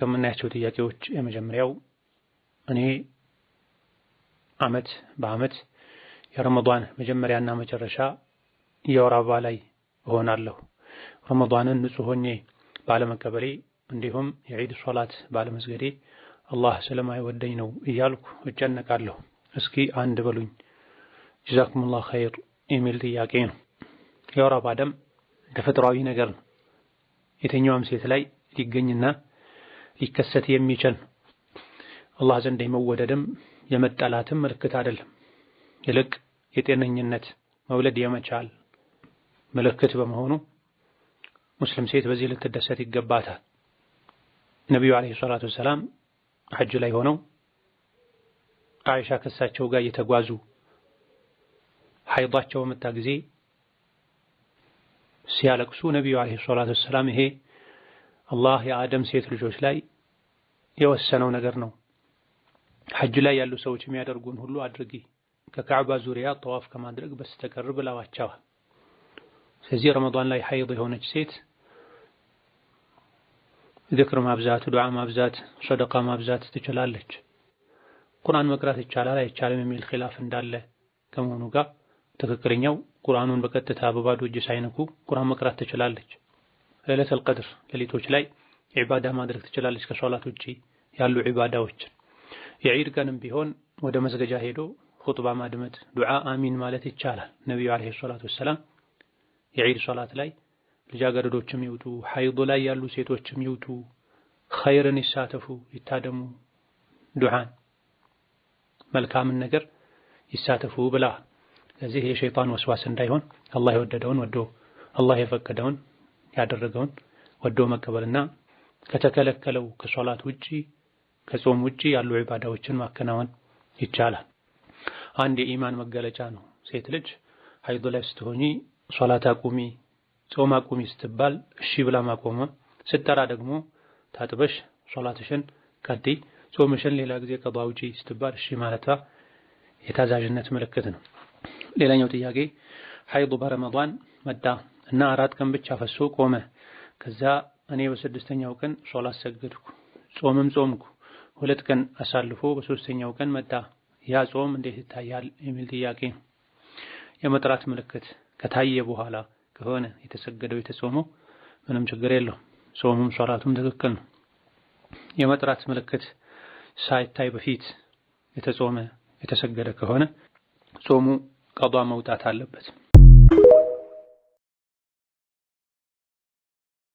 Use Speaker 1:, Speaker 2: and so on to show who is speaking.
Speaker 1: ከምናያቸው ጥያቄዎች የመጀመሪያው እኔ ዓመት በዓመት የረመዳን መጀመሪያና መጨረሻ የወር አበባ ላይ እሆናለሁ። ረመዳንን ንጹህ ሆኜ ባለመቀበሌ እንዲሁም የዒድ ሶላት ባለመስገዴ አላህ ስለማይወደኝ ነው እያልኩ እጨነቃለሁ። እስኪ አንድ በሉኝ ጀዛኩሙላህ ኸይር የሚል ጥያቄ ነው። የወር አበባ ደም ተፈጥሯዊ ነገር ነው። የትኛውም ሴት ላይ ሊገኝና ሊከሰት የሚችል አላህ ዘንድ የመወደድም የመጠላትም ምልክት አይደለም። ይልቅ የጤነኝነት መውለድ የመቻል ምልክት በመሆኑ ሙስሊም ሴት በዚህ ልትደሰት ይገባታል። ነቢዩ ዓለይሂ ሰላቱ ወሰላም ሐጅ ላይ ሆነው አይሻ ከሳቸው ጋር እየተጓዙ ሐይዳቸው በመጣ ጊዜ ሲያለቅሱ ነቢዩ ዓለይሂ ሰላቱ ወሰላም ይሄ አላህ የአደም ሴት ልጆች ላይ የወሰነው ነገር ነው፣ ሐጅ ላይ ያሉ ሰዎች የሚያደርጉን ሁሉ አድርጊ ከካዕባ ዙሪያ ጠዋፍ ከማድረግ በስተቀር ብለዋቸዋል። ስለዚህ ረመዳን ላይ ሐይድ የሆነች ሴት ዚክር ማብዛት፣ ዱዓ ማብዛት፣ ሰደቃ ማብዛት ትችላለች። ቁርአን መቅራት ይቻላል አይቻልም የሚል ኺላፍ እንዳለ ከመሆኑ ጋር ትክክለኛው ቁርአኑን በቀጥታ በባዶ እጅ ሳይነኩ ቁርአን መቅራት ትችላለች። ለይለቱል ቀድር ሌሊቶች ላይ ዒባዳ ማድረግ ትችላለች ከሶላት ውጪ ያሉ ዒባዳዎች። የዒድ ቀንም ቢሆን ወደ መስገጃ ሄዶ ኹጥባ ማድመጥ፣ ዱዓ አሚን ማለት ይቻላል። ነቢዩ ዓለይሂ ሰላቱ ወሰላም የዒድ ሶላት ላይ ልጃገረዶችም ይውጡ፣ ሐይድ ላይ ያሉ ሴቶችም ይውጡ፣ ኸይርን ይሳተፉ፣ ይታደሙ፣ ዱዓን መልካምን ነገር ይሳተፉ ብላ። ስለዚህ የሸይጣን ወስዋስ እንዳይሆን አላህ የወደደውን ወዶ አላህ የፈቀደውን ያደረገውን ወዶ መቀበልና ከተከለከለው ከሶላት ውጪ ከጾም ውጪ ያሉ ዒባዳዎችን ማከናወን ይቻላል። አንድ የኢማን መገለጫ ነው። ሴት ልጅ ሐይድ ላይ ስትሆኚ ሶላት አቁሚ፣ ጾም አቁሚ ስትባል እሺ ብላ ማቆሟ፣ ስትጠራ ደግሞ ታጥበሽ ሶላትሽን ቀጥይ፣ ጾምሽን ሌላ ጊዜ ቀዷ ውጪ ስትባል እሺ ማለቷ የታዛዥነት ምልክት ነው። ሌላኛው ጥያቄ ሐይድ በረመዳን መጣ እና 4 ቀን ብቻ ፈሶ ቆመ። ከዛ እኔ በስድስተኛው ቀን ሶላት ሰገድኩ፣ ጾምም ጾምኩ። 2 ቀን አሳልፎ በሶስተኛው ቀን መጣ። ያ ጾም እንዴት ይታያል የሚል ጥያቄ ነው። የመጥራት ምልክት ከታየ በኋላ ከሆነ የተሰገደው የተጾመው ምንም ችግር የለውም። ጾሙም ሶላቱም ትክክል ነው። የመጥራት ምልክት ሳይታይ በፊት የተጾመ የተሰገደ ከሆነ ጾሙ ቀዷ መውጣት አለበት።